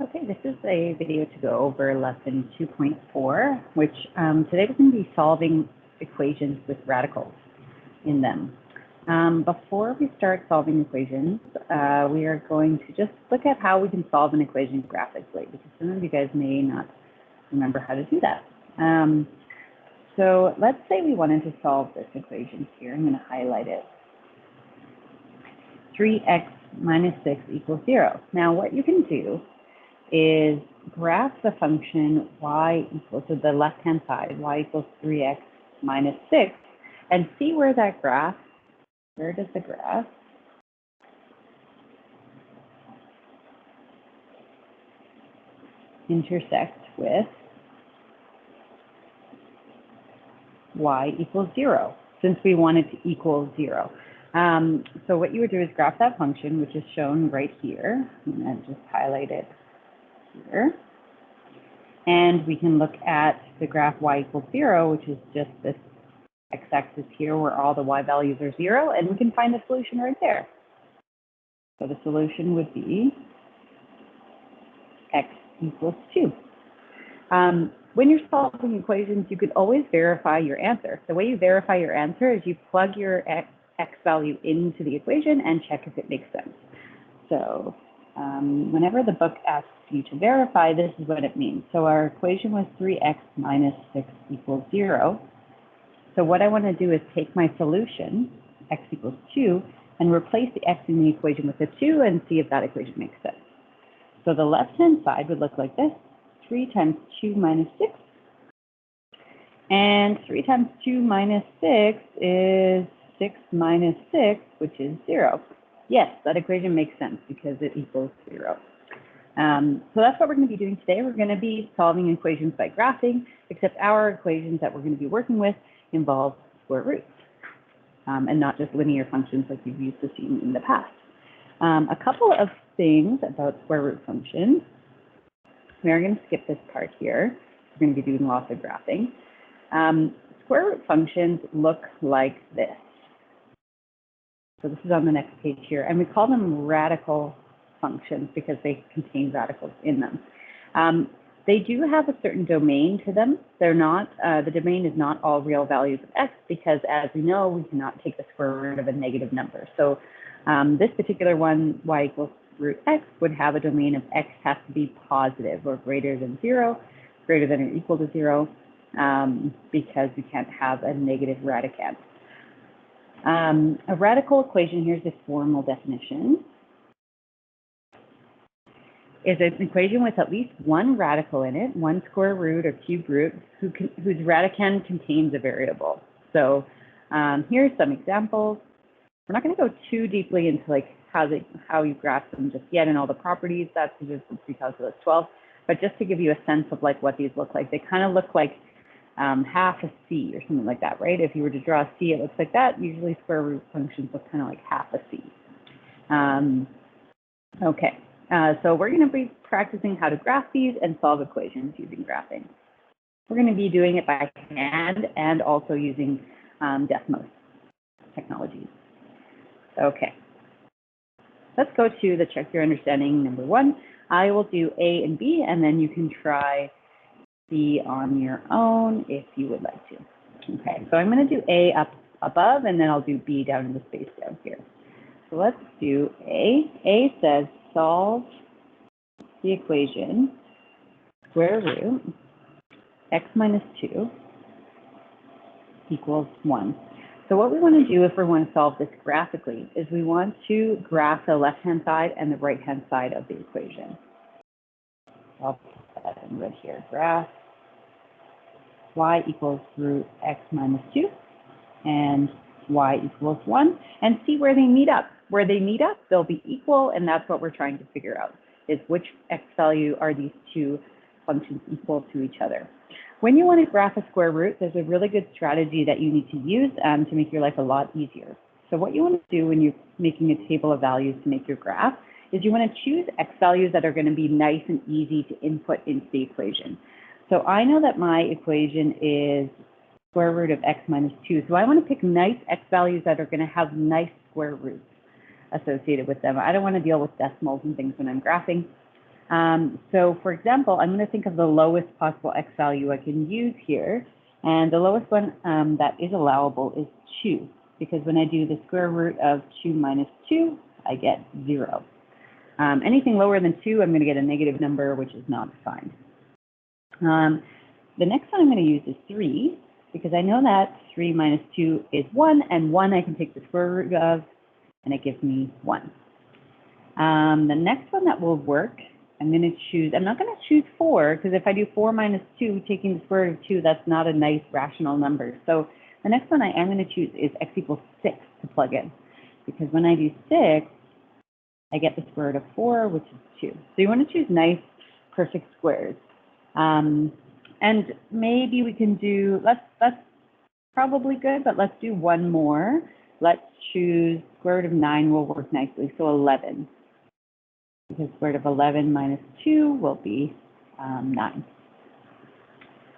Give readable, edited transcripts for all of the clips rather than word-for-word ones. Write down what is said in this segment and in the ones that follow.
Okay, this is a video to go over lesson 2.4, which today we're going to be solving equations with radicals in them. Before we start solving equations, we are going to just look at how we can solve an equation graphically, because some of you guys may not remember how to do that. So let's say we wanted to solve this equation here. I'm going to highlight it. 3x minus 6 equals 0. Now what you can do is graph the function y equals, to the left-hand side, y equals 3x minus 6, and see where that graph, where does the graph intersect with y equals 0, since we want it to equal 0. So what you would do is graph that function, which is shown right here. I'm going to just highlight it here. And we can look at the graph y equals 0, which is just this x-axis here where all the y values are 0, and we can find the solution right there. So the solution would be x equals 2. When you're solving equations, you could always verify your answer. The way you verify your answer is you plug your x value into the equation and check if it makes sense. So whenever the book asks you to verify, this is what it means. So our equation was 3x minus 6 equals 0. So what I want to do is take my solution, x equals 2, and replace the x in the equation with a 2 and see if that equation makes sense. So the left-hand side would look like this. 3 times 2 minus 6. And 3 times 2 minus 6 is 6 minus 6, which is 0. Yes, that equation makes sense because it equals 0. So that's what we're going to be doing today. We're going to be solving equations by graphing, except our equations that we're going to be working with involve square roots, and not just linear functions like you've used to see in the past. A couple of things about square root functions. We are going to skip this part here. We're going to be doing lots of graphing. Square root functions look like this. So this is on the next page here, and we call them radical functions because they contain radicals in them. They do have a certain domain to them. They're not, the domain is not all real values of x because, as we know, we cannot take the square root of a negative number. So this particular one, y equals root x, would have a domain of x has to be positive or greater than 0, greater than or equal to 0, because we can't have a negative radicand. A radical equation, here's the formal definition, is an equation with at least one radical in it, one square root or cube root, whose radicand contains a variable. So here's some examples. We're not going to go too deeply into like how you graph them just yet and all the properties. That's just pre-calculus 12. But just to give you a sense of like what these look like, they kind of look like half a C or something like that, right? If you were to draw a C, it looks like that. Usually square root functions look kind of like half a C. Okay, so we're going to be practicing how to graph these and solve equations using graphing. We're going to be doing it by hand and also using Desmos technologies. Okay, let's go to the check your understanding number 1. I will do A and B, and then you can try B on your own if you would like to. Okay, so I'm going to do A up above, and then I'll do B down in the space down here. So let's do A. A says solve the equation square root x minus 2 equals 1. So what we want to do if we want to solve this graphically is we want to graph the left-hand side and the right-hand side of the equation. I'll put that in red here. Graph y equals root x minus 2 and y equals 1, and see where they meet up. Where they meet up, they'll be equal, and that's what we're trying to figure out, is which x value are these two functions equal to each other. When you want to graph a square root, there's a really good strategy that you need to use to make your life a lot easier. So what you want to do when you're making a table of values to make your graph is you want to choose x values that are going to be nice and easy to input into the equation. So I know that my equation is square root of x minus 2. So I want to pick nice x values that are going to have nice square roots associated with them. I don't want to deal with decimals and things when I'm graphing. So for example, I'm going to think of the lowest possible x value I can use here. And the lowest one that is allowable is 2, because when I do the square root of 2 minus 2, I get 0. Anything lower than 2, I'm going to get a negative number, which is not defined. The next one I'm going to use is 3, because I know that 3 minus 2 is 1, and 1 I can take the square root of, and it gives me 1. The next one that will work, I'm going to choose, I'm not going to choose 4, because if I do 4 minus 2, taking the square root of 2, that's not a nice rational number. So the next one I am going to choose is x equals 6 to plug in, because when I do 6, I get the square root of 4, which is 2. So you want to choose nice, perfect squares. And maybe we can do, that's probably good, but let's do one more. Let's choose square root of 9 will work nicely, so 11. Because square root of 11 minus 2 will be 9.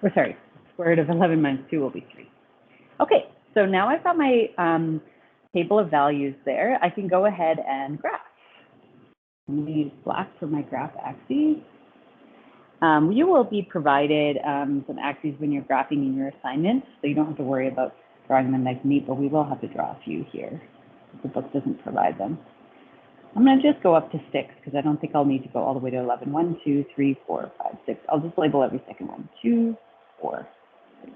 Or sorry, square root of 11 minus 2 will be 3. Okay, so now I've got my table of values there. I can go ahead and graph. I'm going to use black for my graph axes. You will be provided some axes when you're graphing in your assignments, so you don't have to worry about drawing them nice and neat, but we will have to draw a few here. The book doesn't provide them. I'm going to just go up to 6, because I don't think I'll need to go all the way to 11. 1, 2, 3, 4, 5, 6. I'll just label every second one. 2, 4, 6,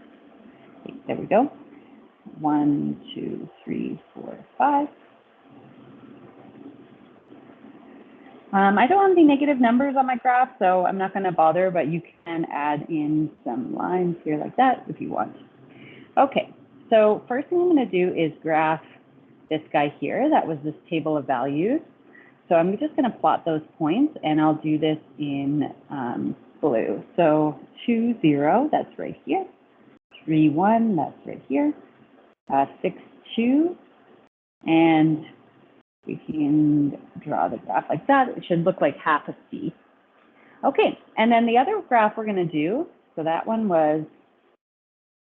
8. There we go. 1, 2, 3, 4, 5. I don't have any negative numbers on my graph, so I'm not going to bother, but you can add in some lines here like that if you want. Okay, so first thing I'm going to do is graph this guy here. That was this table of values. So I'm just going to plot those points, and I'll do this in blue. So 2, 0, that's right here. 3, 1, that's right here. 6, 2, and we can draw the graph like that. It should look like half a C. Okay, and then the other graph we're going to do, so that one was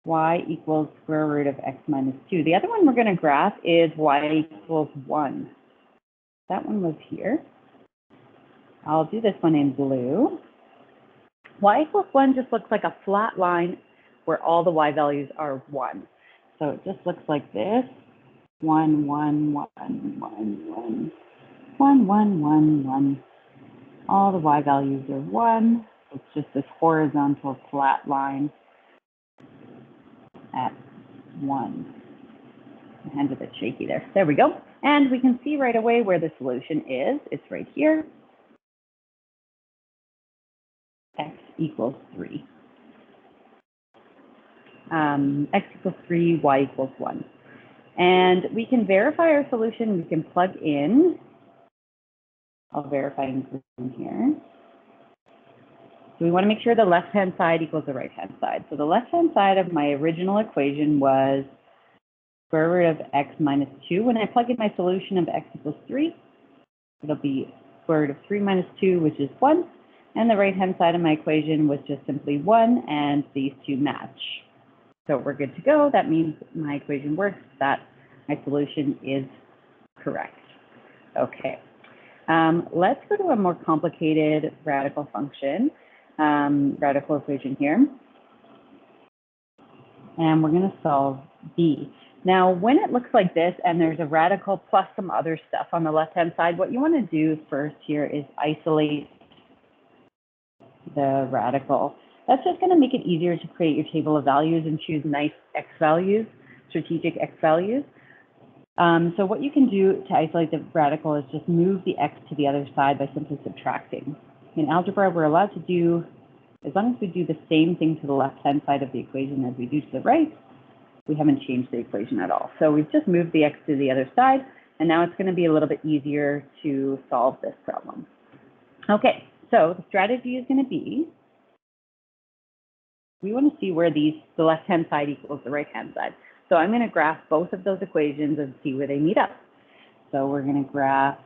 y equals square root of x minus 2. The other one we're going to graph is y equals 1. That one was here. I'll do this one in blue. Y equals 1 just looks like a flat line where all the y values are 1. So it just looks like this. 1, 1, 1, 1, 1, 1, 1, 1, 1. All the y values are 1. It's just this horizontal flat line at 1. My hand's a bit shaky there. There we go. And we can see right away where the solution is. It's right here. X equals 3. X equals 3, y equals 1. And we can verify our solution. We can plug in. I'll verify in green here. So we want to make sure the left-hand side equals the right-hand side. So the left-hand side of my original equation was square root of x minus 2. When I plug in my solution of x equals 3, it'll be square root of 3 minus 2, which is 1. And the right-hand side of my equation was just simply 1, and these two match. So we're good to go. That means my equation works, that my solution is correct. Okay. Let's go to a more complicated radical function, radical equation here. And we're going to solve b. Now, when it looks like this and there's a radical plus some other stuff on the left-hand side, what you want to do first here is isolate the radical. That's just going to make it easier to create your table of values and choose nice x values, strategic x values. So what you can do to isolate the radical is just move the x to the other side by simply subtracting. In algebra, we're allowed to do, as long as we do the same thing to the left-hand side of the equation as we do to the right, we haven't changed the equation at all. So we've just moved the x to the other side, and now it's going to be a little bit easier to solve this problem. Okay, so the strategy is going to be, we want to see where the left-hand side equals the right-hand side. So I'm going to graph both of those equations and see where they meet up. So we're going to graph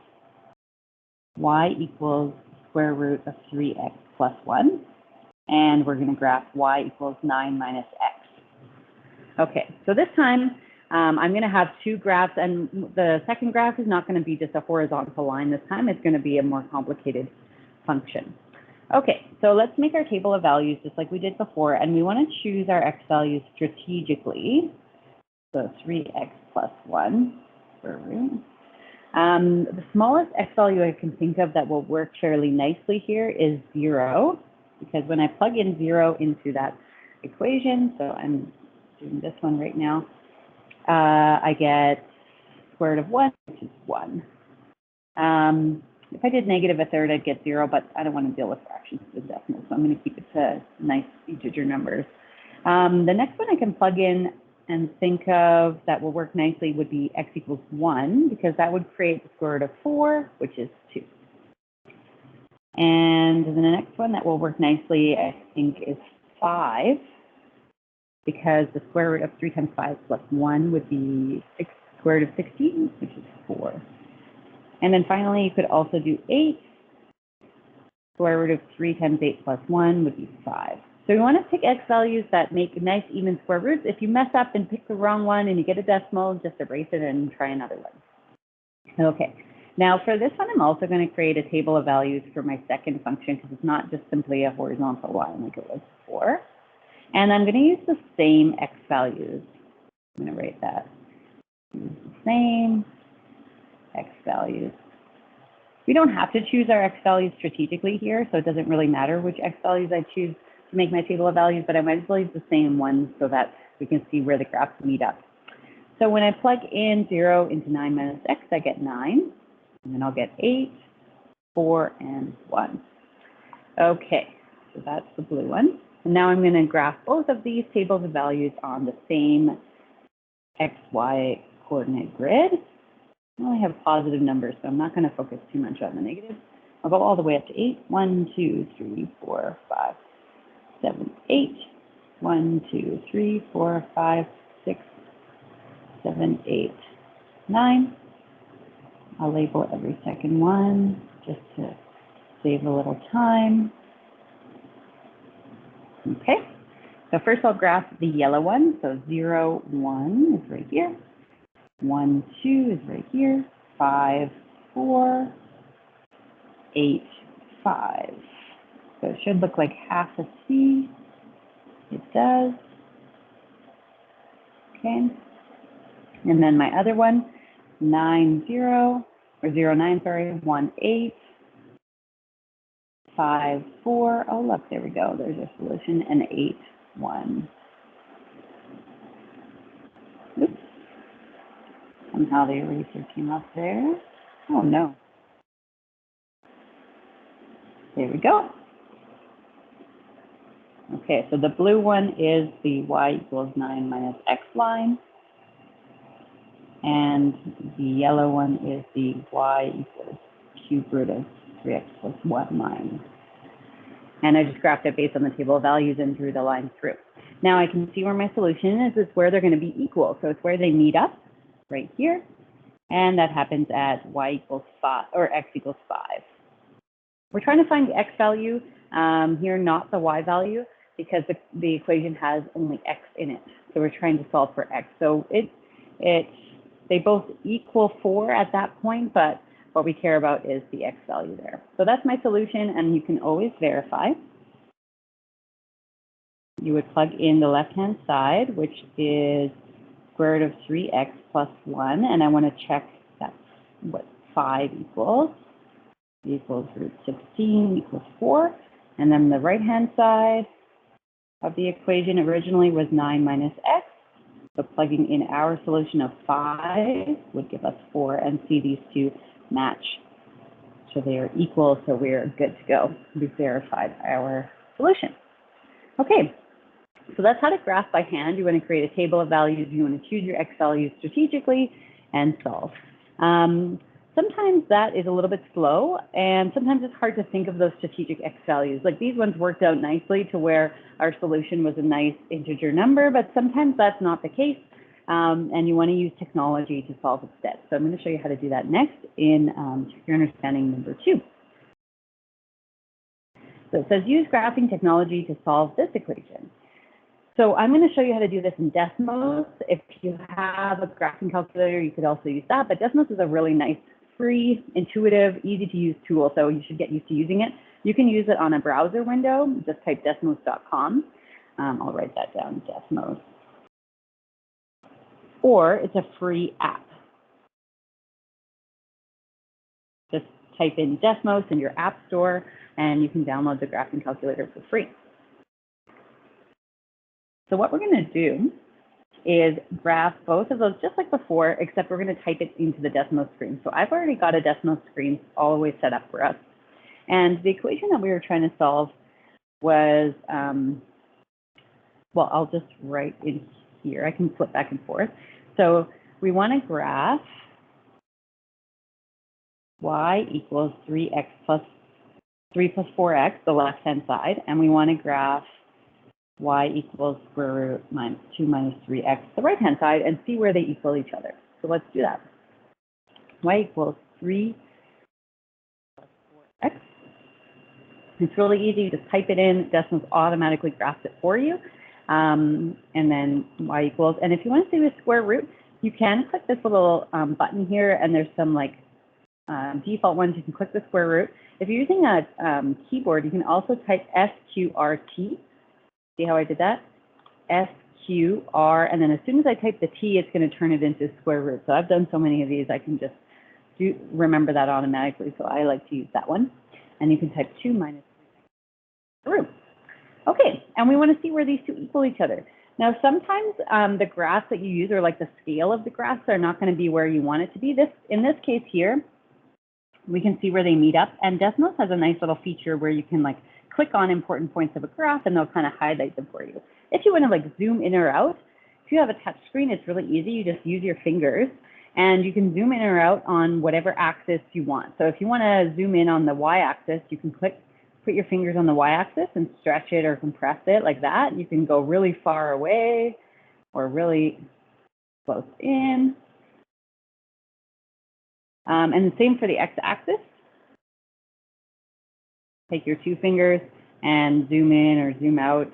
y equals square root of 3x plus 1, and we're going to graph y equals 9 minus x. Okay, so this time I'm going to have two graphs, and the second graph is not going to be just a horizontal line this time. It's going to be a more complicated function. Okay, so let's make our table of values just like we did before, and we want to choose our x values strategically. So 3x plus 1 square root. The smallest x value I can think of that will work fairly nicely here is 0, because when I plug in 0 into that equation, so I'm doing this one right now, I get square root of 1, which is 1. If I did negative a third, I'd get 0, but I don't want to deal with fractions with decimals, so I'm going to keep it to nice integer numbers. The next one I can plug in and think of that will work nicely would be x equals 1, because that would create the square root of 4, which is 2. And the next one that will work nicely, I think, is 5, because the square root of 3 times 5 plus 1 would be square root of 16, which is 4. And then finally, you could also do 8. Square root of 3 times 8 plus 1 would be 5. So we want to pick x values that make nice even square roots. If you mess up and pick the wrong one and you get a decimal, just erase it and try another one. Okay. Now for this one, I'm also going to create a table of values for my second function, because it's not just simply a horizontal line like it was before. And I'm going to use the same x values. I'm going to write that. Use the same x values. We don't have to choose our x values strategically here, so it doesn't really matter which x values I choose to make my table of values, but I might as well use the same ones so that we can see where the graphs meet up. So when I plug in 0 into 9 minus x, I get 9, and then I'll get 8, 4, and 1. Okay, so that's the blue one. And now I'm going to graph both of these tables of values on the same xy coordinate grid. I only have positive numbers, so I'm not going to focus too much on the negative. I'll go all the way up to 8. 1, 2, 3, 4, 5, 7, 8. 1, 2, 3, 4, 5, 6, 7, 8, 9. I'll label every second one just to save a little time. Okay, so first I'll graph the yellow one. So 0, 1 is right here. 1, 2 is right here. 5, 4, 8, 5. So it should look like half a C. It does. Okay. And then my other one, 9, 0, or 0, 9, sorry, 1, 8, 5, 4. Oh, look, there we go. There's a solution. And 8, 1. Oops. Somehow the eraser came up there. Oh, no. There we go. Okay, so the blue one is the y equals 9 minus x line. And the yellow one is the y equals cube root of 3x plus 1 line. And I just graphed it based on the table of values and drew the line through. Now I can see where my solution is. It's where they're going to be equal. So it's where they meet up, right here. And that happens at y equals 5, or x equals 5. We're trying to find the x value here, not the y value, because the equation has only x in it. So we're trying to solve for x. So they both equal 4 at that point, but what we care about is the x value there. So that's my solution, and you can always verify. You would plug in the left-hand side, which is square root of 3x plus 1, and I want to check that's what 5 equals. Equals root 16 equals 4. And then the right-hand side of the equation originally was 9 minus x. So plugging in our solution of 5 would give us 4, and see these two match. So they are equal, so we're good to go. We've verified our solution. Okay, so that's how to graph by hand. You want to create a table of values. You want to choose your x values strategically and solve. Sometimes that is a little bit slow, and sometimes it's hard to think of those strategic x values. Like these ones worked out nicely to where our solution was a nice integer number, but sometimes that's not the case, and you want to use technology to solve instead. So I'm going to show you how to do that next in Check Your Understanding number 2. So it says use graphing technology to solve this equation. So I'm going to show you how to do this in Desmos. If you have a graphing calculator, you could also use that, but Desmos is a really nice, free, intuitive, easy to use tool, so you should get used to using it. You can use it on a browser window. Just type desmos.com. I'll write that down, Desmos. Or it's a free app. Just type in Desmos in your app store, and you can download the graphing calculator for free. So what we're going to do is graph both of those just like before, except we're going to type it into the Desmos screen. So I've already got a Desmos screen all the way set up for us. And the equation that we were trying to solve was, well, I'll just write in here. I can flip back and forth. So we want to graph y equals 3 plus 4x, the left-hand side, and we want to graph y equals square root minus 2 minus 3x, the right-hand side, and see where they equal each other. So let's do that. Y equals 3 plus 4x. It's really easy. You just type it in. Desmos automatically graphs it for you. And then y equals. And if you want to see the square root, you can click this little button here, and there's some like default ones. You can click the square root. If you're using a keyboard, you can also type SQRT. See how I did that? SQR, and then as soon as I type the T, it's going to turn it into square root. So I've done so many of these, I can just remember that automatically. So I like to use that one. And you can type 2 minus 3 root. Okay, and we want to see where these two equal each other. Now, sometimes the graphs that you use, or like the scale of the graphs, are not going to be where you want it to be. In this case here, we can see where they meet up. And Desmos has a nice little feature where you can like click on important points of a graph, and they'll kind of highlight them for you. If you want to like zoom in or out, if you have a touch screen, it's really easy. You just use your fingers, and you can zoom in or out on whatever axis you want. So if you want to zoom in on the y-axis, you can put your fingers on the y-axis and stretch it or compress it like that. You can go really far away or really close in. And the same for the x-axis. Take your two fingers and zoom in or zoom out.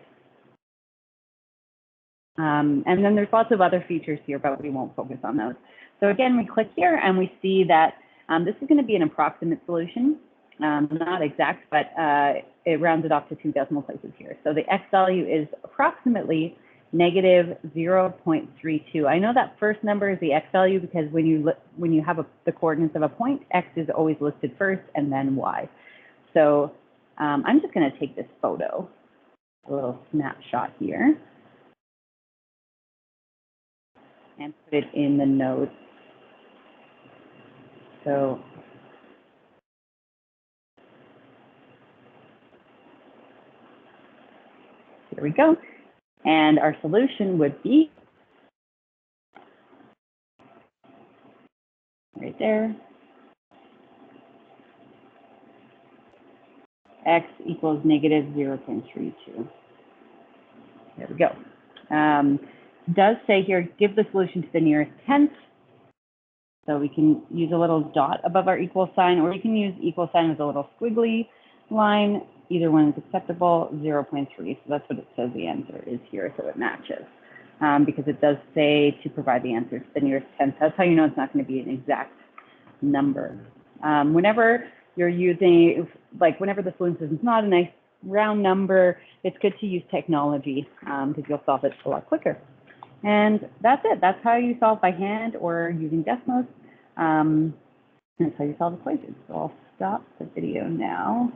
And then there's lots of other features here, but we won't focus on those. So again, we click here and we see that this is going to be an approximate solution, not exact, but it rounds it off to 2 decimal places here. So the x value is approximately negative 0.32. I know that first number is the x value because when you have the coordinates of a point, x is always listed first and then y. So I'm just going to take this photo, a little snapshot here, and put it in the notes. So here we go. And our solution would be right there. X equals negative 0.32. There we go. It does say here, give the solution to the nearest tenth. So we can use a little dot above our equal sign, or you can use equal sign with a little squiggly line. Either one is acceptable, 0.3. So that's what it says the answer is here, so it matches. Because it does say to provide the answer to the nearest tenth. That's how you know it's not going to be an exact number. Whenever you're using, like whenever the solution is not a nice round number, it's good to use technology because you'll solve it a lot quicker. And that's it. That's how you solve by hand or using Desmos. That's how you solve equations. So I'll stop the video now.